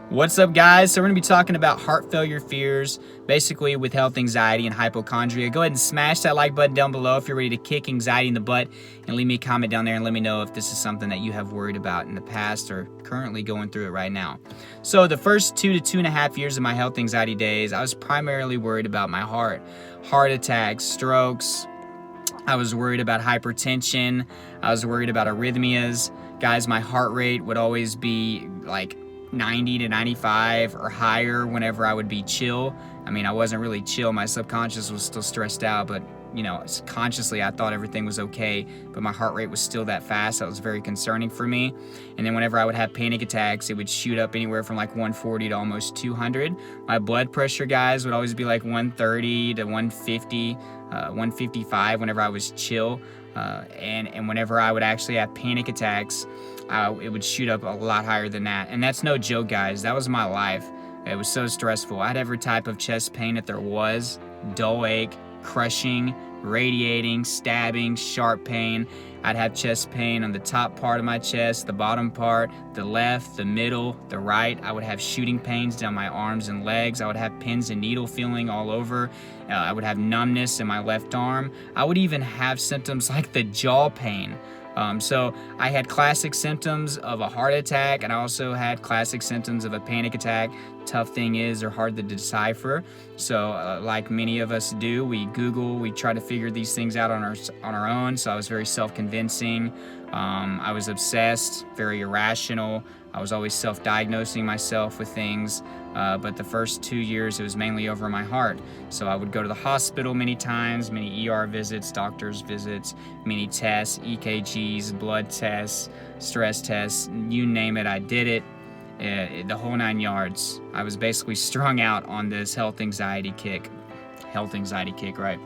What's up, guys? So we're going to be talking about heart failure fears, basically with health anxiety and hypochondria. Go ahead and smash that like button down below if you're ready to kick anxiety in the butt, and leave me a comment down there and let me know if this is something that you have worried about in the past or currently going through it right now. So the first 2 to 2.5 years of my health anxiety days, I was primarily worried about my heart attacks, strokes. I was worried about hypertension. I was worried about arrhythmias. Guys, my heart rate would always be like 90 to 95 or higher whenever I would be chill. I mean, I wasn't really chill. My subconscious was still stressed out, but consciously I thought everything was okay, but my heart rate was still that fast. That was very concerning for me. And then whenever I would have panic attacks, it would shoot up anywhere from like 140 to almost 200. My blood pressure, guys, would always be like 130 to 150, 155 whenever I was chill. And whenever I would actually have panic attacks, it would shoot up a lot higher than that. And that's no joke, guys. That was my life. It was so stressful. I had every type of chest pain that there was: dull ache, crushing, radiating, stabbing, sharp pain. I'd have chest pain on the top part of my chest, the bottom part, the left, the middle, the right. I would have shooting pains down my arms and legs. I would have pins and needle feeling all over. I would have numbness in my left arm. I would even have symptoms like the jaw pain. So I had classic symptoms of a heart attack, and I also had classic symptoms of a panic attack. Tough thing is, they're hard to decipher. So like many of us do, we Google, we try to figure these things out on our own. So I was very self-convincing. I was obsessed, very irrational. I was always self-diagnosing myself with things. But the first 2 years, it was mainly over my heart. So I would go to the hospital many times, many ER visits, doctor's visits, many tests, EKGs, blood tests, stress tests, you name it, I did it. The whole 9 yards. I was basically strung out on this health anxiety kick. Health anxiety kick, right?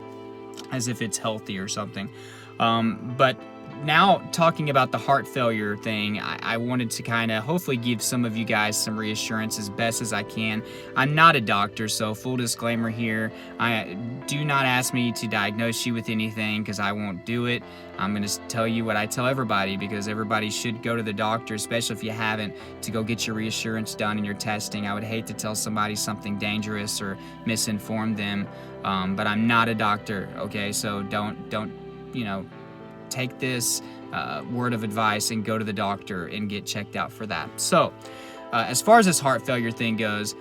As if it's healthy or something. But now, talking about the heart failure thing, I wanted to kind of hopefully give some of you guys some reassurance as best as I can. I'm not a doctor, so full disclaimer here. Do not ask me to diagnose you with anything, because I won't do it. I'm going to tell you what I tell everybody, because everybody should go to the doctor, especially if you haven't, to go get your reassurance done and your testing. I would hate to tell somebody something dangerous or misinform them, but I'm not a doctor, okay? So don't take this word of advice and go to the doctor and get checked out for that. So as far as this heart failure thing goes,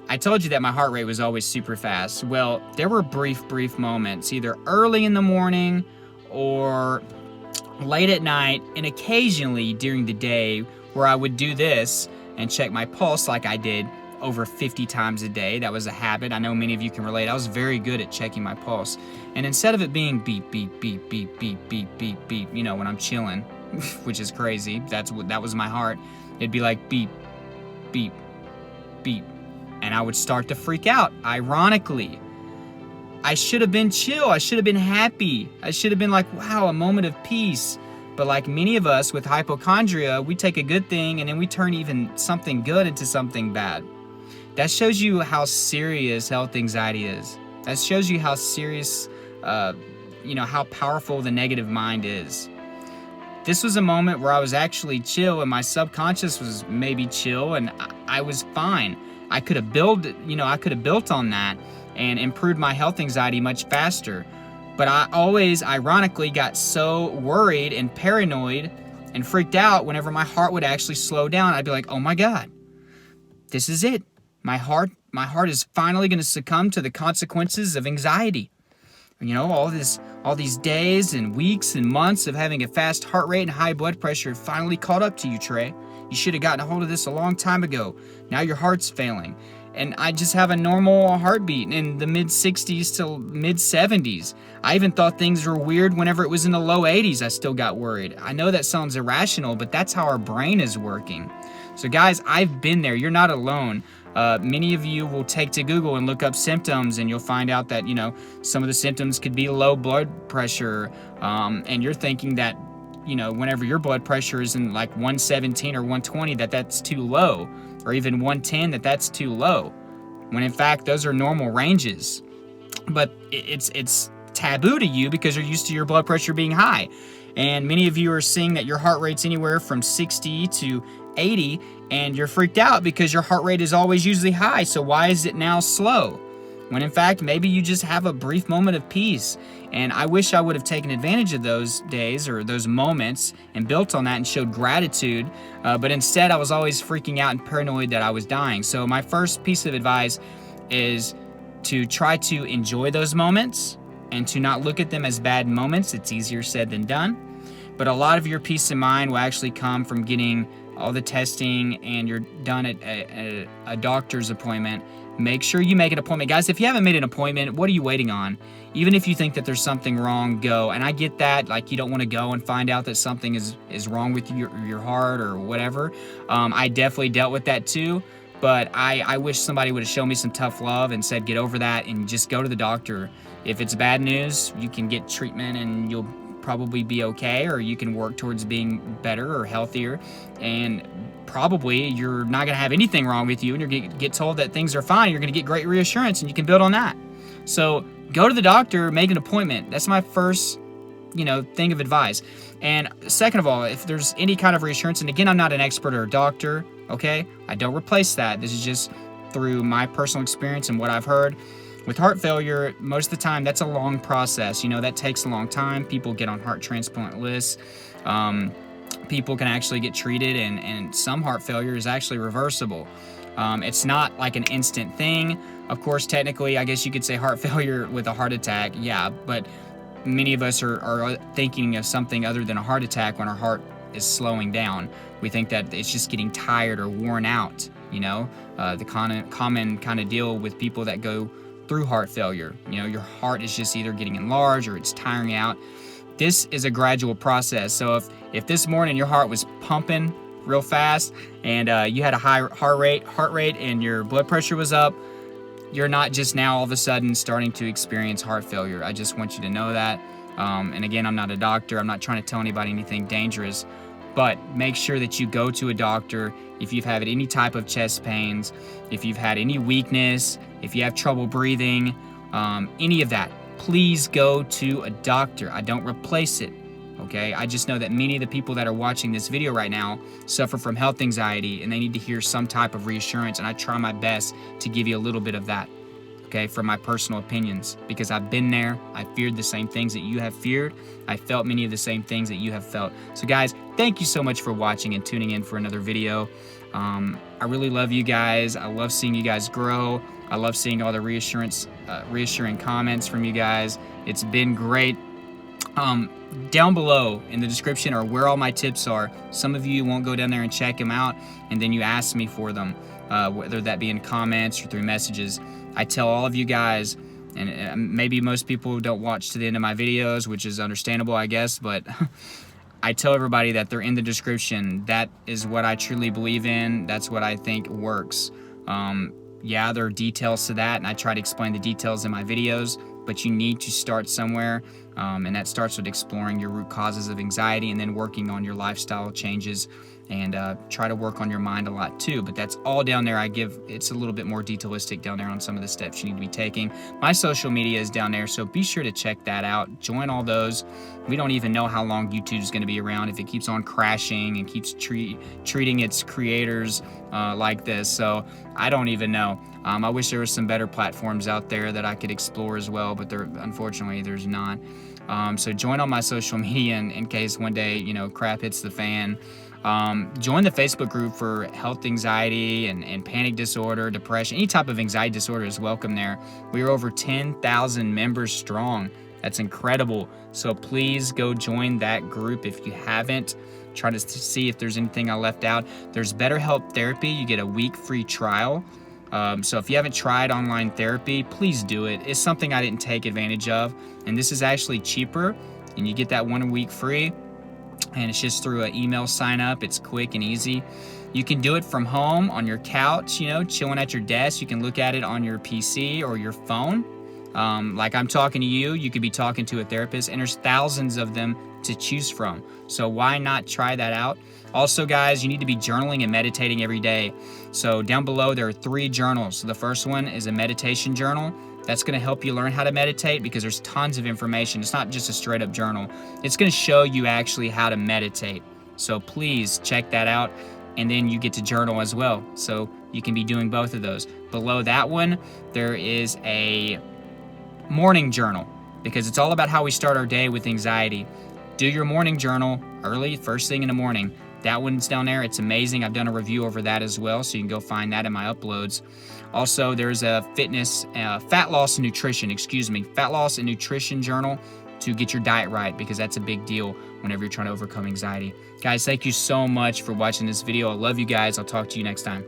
I told you that my heart rate was always super fast. Well, there were brief moments, either early in the morning or late at night, and occasionally during the day, where I would do this and check my pulse like I did over 50 times a day. That was a habit. I know many of you can relate. I was very good at checking my pulse. And instead of it being beep, beep, beep, beep, beep, beep, beep, beep, when I'm chilling, which is crazy, that was my heart, it'd be like beep, beep, beep. And I would start to freak out, ironically. I should have been chill. I should have been happy. I should have been like, wow, a moment of peace. But like many of us with hypochondria, we take a good thing and then we turn even something good into something bad. That shows you how serious health anxiety is. That shows you how serious, how powerful the negative mind is. This was a moment where I was actually chill and my subconscious was maybe chill, and I was fine. I could have built on that and improved my health anxiety much faster. But I always, ironically, got so worried and paranoid and freaked out whenever my heart would actually slow down. I'd be like, oh my God, this is it. My heart is finally going to succumb to the consequences of anxiety. All these days and weeks and months of having a fast heart rate and high blood pressure finally caught up to you, Trey. You should have gotten a hold of this a long time ago. Now your heart's failing. And I just have a normal heartbeat in the mid-60s to mid-70s. I even thought things were weird whenever it was in the low 80s. I still got worried. I know that sounds irrational, but that's how our brain is working. So guys, I've been there. You're not alone. Many of you will take to Google and look up symptoms, and you'll find out that, some of the symptoms could be low blood pressure. And you're thinking that, whenever your blood pressure is in like 117 or 120, that's too low, or even 110, that's too low, when in fact those are normal ranges. But it's taboo to you because you're used to your blood pressure being high. And many of you are seeing that your heart rate's anywhere from 60 to 80, and you're freaked out because your heart rate is always usually high. So why is it now slow? When in fact, maybe you just have a brief moment of peace. And I wish I would have taken advantage of those days or those moments and built on that and showed gratitude. But instead, I was always freaking out and paranoid that I was dying. So my first piece of advice is to try to enjoy those moments and to not look at them as bad moments. It's easier said than done. But a lot of your peace of mind will actually come from getting all the testing and you're done at a doctor's appointment. Make sure you make an appointment. Guys, if you haven't made an appointment, what are you waiting on? Even if you think that there's something wrong, go. And I get that, like you don't want to go and find out that something is wrong with your heart or whatever. I definitely dealt with that too. But I wish somebody would have shown me some tough love and said, get over that and just go to the doctor. If it's bad news, you can get treatment and you'll probably be okay, or you can work towards being better or healthier. And probably you're not going to have anything wrong with you and you're going to get told that things are fine. You're going to get great reassurance and you can build on that. So go to the doctor, make an appointment. That's my first thing of advice. And second of all, if there's any kind of reassurance, and again, I'm not an expert or a doctor, okay? I don't replace that. This is just through my personal experience and what I've heard. With heart failure, most of the time, that's a long process. That takes a long time. People get on heart transplant lists. People can actually get treated, and some heart failure is actually reversible. It's not like an instant thing. Of course, technically, I guess you could say heart failure with a heart attack, yeah, but many of us are thinking of something other than a heart attack when our heart is slowing down. We think that it's just getting tired or worn out, the common kind of deal with people that go through heart failure. Your heart is just either getting enlarged or it's tiring out. This is a gradual process. So if this morning your heart was pumping real fast and you had a high heart rate and your blood pressure was up, you're not just now all of a sudden starting to experience heart failure. I just want you to know that. And again, I'm not a doctor. I'm not trying to tell anybody anything dangerous, but make sure that you go to a doctor if you've had any type of chest pains, if you've had any weakness, if you have trouble breathing, any of that. Please go to a doctor. I don't replace it, okay? I just know that many of the people that are watching this video right now suffer from health anxiety and they need to hear some type of reassurance, and I try my best to give you a little bit of that, okay, from my personal opinions, because I've been there. I feared the same things that you have feared. I felt many of the same things that you have felt. So guys, thank you so much for watching and tuning in for another video. I really love you guys. I love seeing you guys grow. I love seeing all the reassuring comments from you guys. It's been great. Down below in the description are where all my tips are. Some of you won't go down there and check them out, and then you ask me for them, whether that be in comments or through messages. I tell all of you guys, and maybe most people don't watch to the end of my videos, which is understandable, I guess, but I tell everybody that they're in the description. That is what I truly believe in. That's what I think works. Yeah, there are details to that, and I try to explain the details in my videos, but you need to start somewhere, and that starts with exploring your root causes of anxiety and then working on your lifestyle changes, and try to work on your mind a lot too. But that's all down there. It's a little bit more detailistic down there on some of the steps you need to be taking. My social media is down there, so be sure to check that out. Join all those. We don't even know how long YouTube is going to be around, if it keeps on crashing and keeps treating its creators like this. So I don't even know. I wish there were some better platforms out there that I could explore as well, but unfortunately there's not. So join on my social media in case one day crap hits the fan. Join the Facebook group for health anxiety and panic disorder, depression. Any type of anxiety disorder is welcome there. We are over 10,000 members strong. That's incredible. So please go join that group if you haven't. Try to see if there's anything I left out. There's BetterHelp Therapy. You get a week free trial. So if you haven't tried online therapy, please do it. It's something I didn't take advantage of, and this is actually cheaper, and you get that 1 week free, and it's just through an email sign up. It's quick and easy. You can do it from home on your couch, chilling at your desk. You can look at it on your PC or your phone. Like I'm talking to you, you could be talking to a therapist, and there's thousands of them to choose from. So why not try that out? Also, guys, you need to be journaling and meditating every day. So down below, there are 3 journals. So the first one is a meditation journal. That's going to help you learn how to meditate because there's tons of information. It's not just a straight up journal. It's going to show you actually how to meditate. So please check that out. and then you get to journal as well. So you can be doing both of those. Below that one, there is a morning journal, because it's all about how we start our day with anxiety. Do your morning journal early, first thing in the morning. That one's down there. It's amazing. I've done a review over that as well, so you can go find that in my uploads. Also, there's a fat loss and nutrition journal to get your diet right, because that's a big deal whenever you're trying to overcome anxiety. Guys, thank you so much for watching this video. I love you guys. I'll talk to you next time.